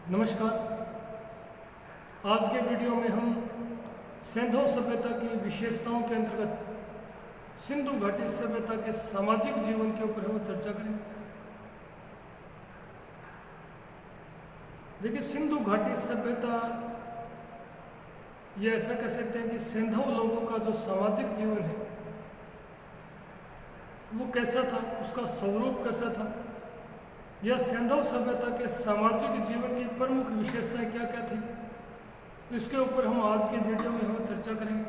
नमस्कार। आज के वीडियो में हम सिंधु सभ्यता की विशेषताओं के अंतर्गत सिंधु घाटी सभ्यता के सामाजिक जीवन के ऊपर हम चर्चा करेंगे। देखिए, सिंधु घाटी सभ्यता ये ऐसा कह सकते हैं कि सिंधु लोगों का जो सामाजिक जीवन है वो कैसा था, उसका स्वरूप कैसा था, यह सिंधु सभ्यता के सामाजिक जीवन की प्रमुख विशेषताएं क्या क्या थी, इसके ऊपर हम आज के वीडियो में हम चर्चा करेंगे।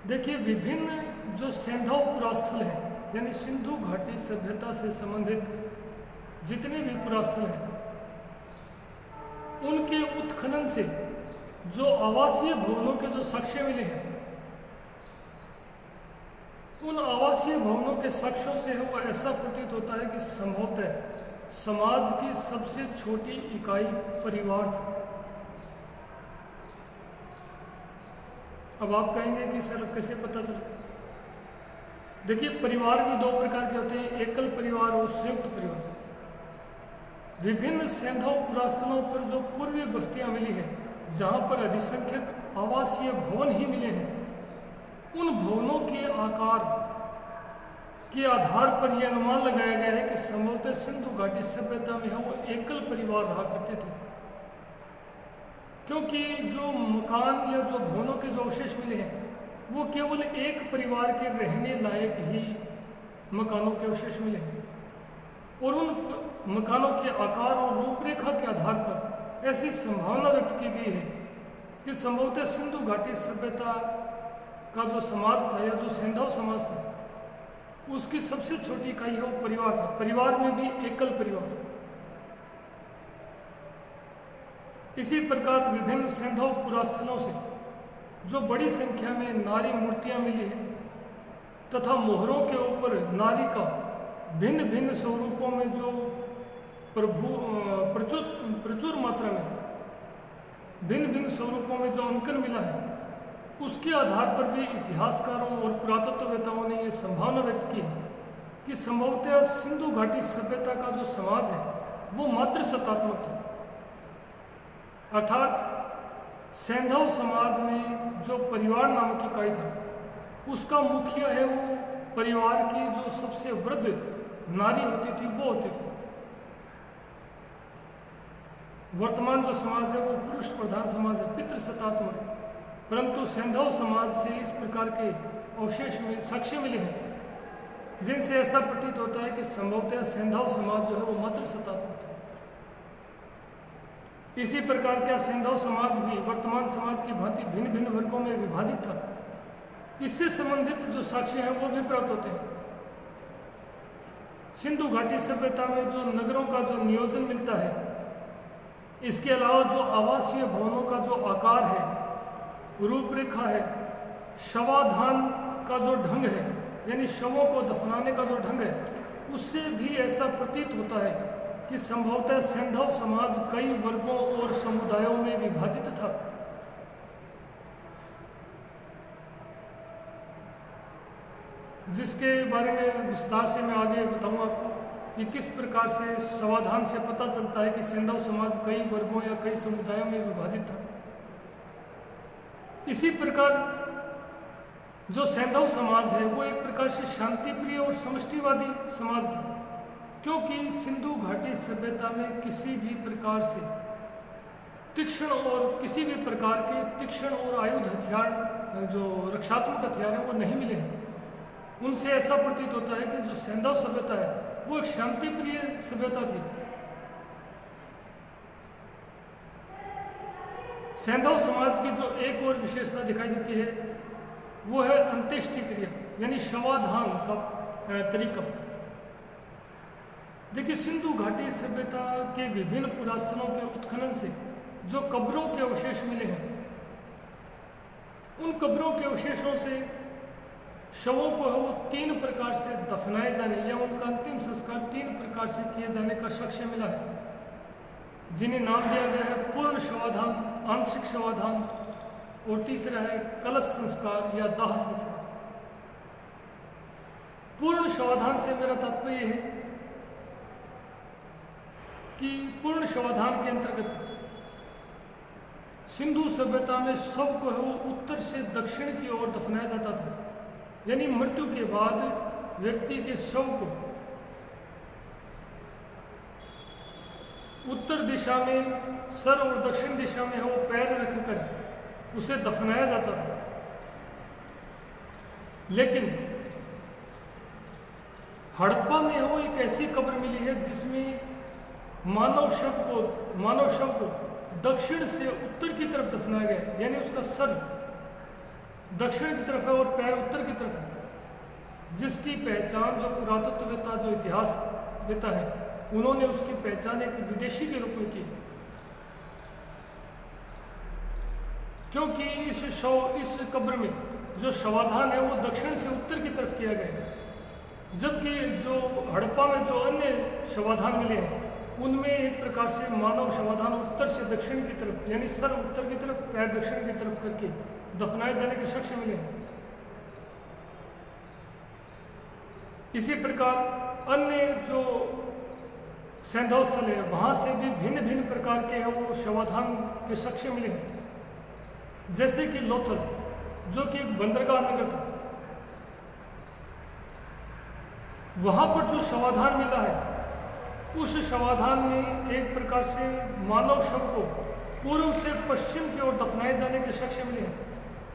देखिए, विभिन्न जो सिंधु पुरास्थल हैं यानी सिंधु घाटी सभ्यता से संबंधित जितने भी पुरास्थल हैं उनके उत्खनन से जो आवासीय भवनों के जो साक्ष्य मिले हैं, उन आवासीय भवनों के साक्ष्यों से वो ऐसा प्रतीत होता है कि संभवतः समाज की सबसे छोटी इकाई परिवार था। अब आप कहेंगे कि सर कैसे पता चला? देखिए, परिवार भी दो प्रकार के होते हैं, एकल परिवार और संयुक्त परिवार। विभिन्न सिंधु पुरास्थलों पर जो पूर्वीय बस्तियां मिली हैं, जहां पर अधिसंख्यक आवासीय भवन ही मिले हैं, उन भवनों के आकार के आधार पर यह अनुमान लगाया गया है कि संभवतः सिंधु घाटी सभ्यता में वो एकल परिवार रहा करते थे, क्योंकि जो मकान या जो भवनों के जो अवशेष मिले हैं वो केवल एक परिवार के रहने लायक ही मकानों के अवशेष मिले हैं। और उन मकानों के आकार और रूपरेखा के आधार पर ऐसी संभावना व्यक्त की गई है कि संभवतः सिंधु घाटी सभ्यता का जो समाज था या जो सिंधु समाज था उसकी सबसे छोटी इकाई है वो परिवार था। परिवार में भी एकल परिवार। इसी प्रकार विभिन्न सिंधु पुरास्थलों से जो बड़ी संख्या में नारी मूर्तियां मिली है तथा मोहरों के ऊपर नारी का भिन्न भिन्न स्वरूपों में जो प्रचुर मात्रा में भिन्न भिन्न स्वरूपों में जो अंकन मिला है, उसके आधार पर भी इतिहासकारों और पुरातत्ववेताओं ने यह संभावना व्यक्त की है कि संभवतः सिंधु घाटी सभ्यता का जो समाज है वो मात्र सत्तात्मक था। अर्थात सिंधु समाज में जो परिवार नामक इकाई था उसका मुखिया है वो परिवार की जो सबसे वृद्ध नारी होती थी वो होती थी। वर्तमान जो समाज है वो पुरुष प्रधान समाज है, पितृसत्तात्मक। परंतु सिंधु समाज से इस प्रकार के अवशेष में साक्ष्य मिले हैं जिनसे ऐसा प्रतीत होता है कि संभवतः सिंधु समाज जो है वो मात्र सत्तात्मक था। इसी प्रकार का सिंधु समाज भी वर्तमान समाज की भांति भिन्न भिन्न वर्गों में विभाजित था। इससे संबंधित जो साक्ष्य हैं वो भी प्राप्त होते हैं। सिंधु घाटी सभ्यता में जो नगरों का जो नियोजन मिलता है, इसके अलावा जो आवासीय भवनों का जो आकार है, रूपरेखा है, शवाधान का जो ढंग है यानी शवों को दफनाने का जो ढंग है, उससे भी ऐसा प्रतीत होता है कि संभवतः सिंधु समाज कई वर्गों और समुदायों में विभाजित था। जिसके बारे में विस्तार से मैं आगे बताऊंगा आपको कि किस प्रकार से शवाधान से पता चलता है कि सिंधु समाज कई वर्गों या कई समुदायों में विभाजित था। इसी प्रकार जो सिंधु समाज है वो एक प्रकार से शांतिप्रिय और समष्टिवादी समाज था, क्योंकि सिंधु घाटी सभ्यता में किसी भी प्रकार से तीक्ष्ण और किसी भी प्रकार के तीक्ष्ण और आयुध हथियार जो रक्षात्मक हथियार हैं वो नहीं मिले हैं। उनसे ऐसा प्रतीत होता है कि जो सिंधु सभ्यता है वो एक शांतिप्रिय सभ्यता थी। सिंधु समाज की जो एक और विशेषता दिखाई देती है वो है अंत्येष्टि क्रिया यानी शवाधान का तरीका। देखिए, सिंधु घाटी सभ्यता के विभिन्न पुरास्थलों के उत्खनन से जो कब्रों के अवशेष मिले हैं, उन कब्रों के अवशेषों से शवों को वो तीन प्रकार से दफनाए जाने या उनका अंतिम संस्कार तीन प्रकार से किए जाने का साक्ष्य मिला है, जिन्हें नाम दिया गया है पूर्ण शवाधान, आंशिक शवाधान और तीसरा है कलश संस्कार या दाह संस्कार। पूर्ण शवाधान से मेरा तात्पर्य है कि पूर्ण शवाधान के अंतर्गत सिंधु सभ्यता में शव को है वो उत्तर से दक्षिण की ओर दफनाया जाता था, यानी मृत्यु के बाद व्यक्ति के शव को उत्तर दिशा में सर और दक्षिण दिशा में है वो पैर रखकर उसे दफनाया जाता था। लेकिन हड़प्पा में वो एक ऐसी कब्र मिली है जिसमें मानव शव को दक्षिण से उत्तर की तरफ दफनाया गया है, यानी उसका सर दक्षिण की तरफ है और पैर उत्तर की तरफ है, जिसकी पहचान जो पुरातत्ववेत्ता जो इतिहासवेत्ता है उन्होंने उसकी पहचान एक विदेशी के रूप में की, क्योंकि इस कब्र में जो शवाधान है वो दक्षिण से उत्तर की तरफ किया गया है, जबकि जो हड़प्पा में जो अन्य शवाधान मिले हैं उनमें एक प्रकार से मानव शवाधान उत्तर से दक्षिण की तरफ, यानी सर उत्तर की तरफ पैर दक्षिण की तरफ करके दफनाए जाने के साक्ष्य मिले हैं। इसी प्रकार अन्य जो सैंधव स्थल है वहाँ से भी भिन्न भिन्न प्रकार के वो शवाधान के साक्ष्य मिले हैं, जैसे कि लोथल जो कि एक बंदरगाह नगर था, वहाँ पर जो शवाधान मिला है उस शवाधान में एक प्रकार से मानव शव को पूर्व से पश्चिम की ओर दफनाए जाने के साक्ष्य मिले हैं,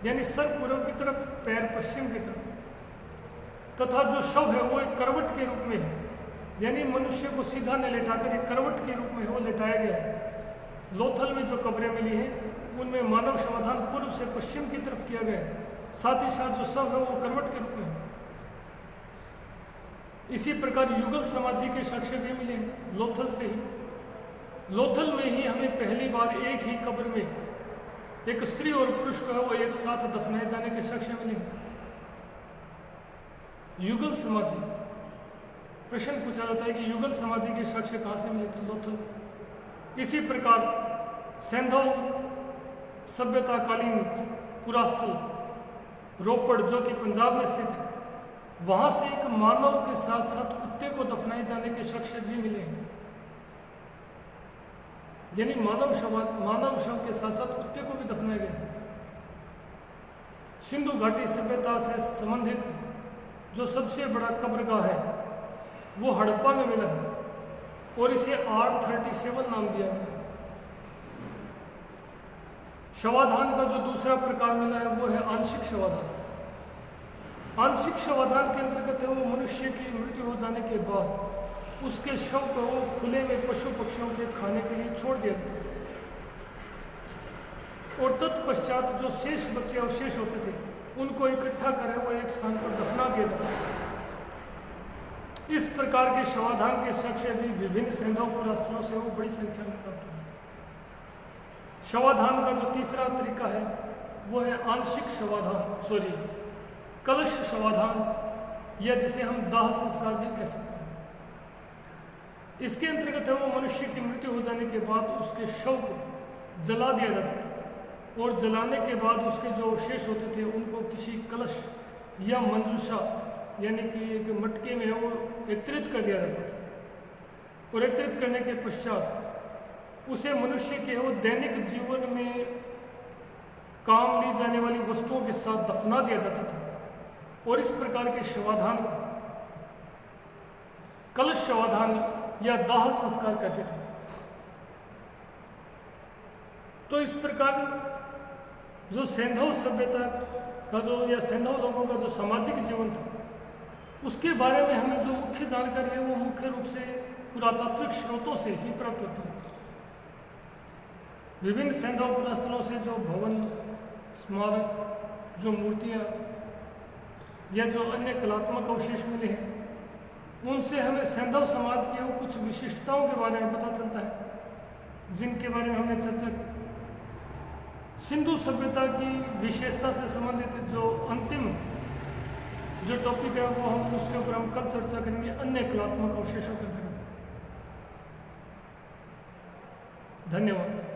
यानी सर पूर्व की तरफ पैर पश्चिम की तरफ, तथा जो शव है वो एक करवट के रूप में है, यानी मनुष्य को सीधा न लेटाकर एक करवट के रूप में वो लेटाया गया है। लोथल में जो कब्रें मिली हैं उनमें मानव शवाधान पूर्व से पश्चिम की तरफ किया गया है, साथ ही साथ जो शव है वो करवट के रूप में है। इसी प्रकार युगल समाधि के साक्ष्य भी मिले हैं लोथल से ही। लोथल में ही हमें पहली बार एक ही कब्र में एक स्त्री और पुरुष को है वो एक साथ दफनाए जाने के साक्ष्य मिले हैं। युगल समाधि प्रश्न पूछा जाता है कि युगल समाधि के साक्ष्य कहाँ से मिले थे? लोथल। इसी प्रकार सैंधव सभ्यता कालीन पुरास्थल रोपड़ जो कि पंजाब में स्थित है, वहाँ से एक मानव के साथ साथ कुत्ते को दफनाए जाने के साक्ष्य भी मिले हैं, यानी मानव शव के साथ साथ कुत्ते को भी दफनाया गया। सिंधु घाटी सभ्यता से संबंधित जो सबसे बड़ा कब्रगाह है वो हड़प्पा में मिला है और इसे R37 नाम दिया गया है। शवाधान का जो दूसरा प्रकार मिला है वो है आंशिक शवाधान। आंशिक शवाधान के अंतर्गत है वो मनुष्य की मृत्यु हो जाने के बाद उसके शव को वो खुले में पशु पक्षियों के खाने के लिए छोड़ दिया जाता था और तत्पश्चात जो शेष बच्चे अवशेष होते थे उनको इकट्ठा कर वो एक स्थान पर दफना दिया जाता था। इस प्रकार के शवाधान के साक्ष्य भी विभिन्न सैंधव पुरास्थलों से वो बड़ी संख्या में प्राप्त हुए। शवाधान का जो तीसरा तरीका है वो है आंशिक शवाधान कलश शवाधान, या जिसे हम दाह संस्कार भी कह सकते हैं। इसके अंतर्गत है वो मनुष्य की मृत्यु हो जाने के बाद उसके शव को जला दिया जाता था और जलाने के बाद उसके जो अवशेष होते थे उनको किसी कलश या मंजूषा यानी कि एक मटके में वो एकत्रित कर दिया जाता था और एकत्रित करने के पश्चात उसे मनुष्य के वो दैनिक जीवन में काम ली जाने वाली वस्तुओं के साथ दफना दिया जाता था और इस प्रकार के शवाधान को कलश शवाधान या दाह संस्कार कहते थे। तो इस प्रकार जो सैंधव सभ्यता का जो या सैंधव लोगों का जो सामाजिक जीवन था उसके बारे में हमें जो मुख्य जानकारी है वो मुख्य रूप से पुरातात्विक स्रोतों से ही प्राप्त होती है। विभिन्न सैंधव पुरास्थलों से जो भवन स्मारक जो मूर्तियाँ या जो अन्य कलात्मक अवशेष मिले हैं उनसे हमें सैंधव समाज की वो कुछ विशिष्टताओं के बारे में पता चलता है जिनके बारे में हमने चर्चा की। सिंधु सभ्यता की विशेषता से संबंधित जो अंतिम जो टॉपिक है वो हम उसके ऊपर हम कल चर्चा करेंगे अन्य कलात्मक अवशेषों के अंतर्गत। धन्यवाद।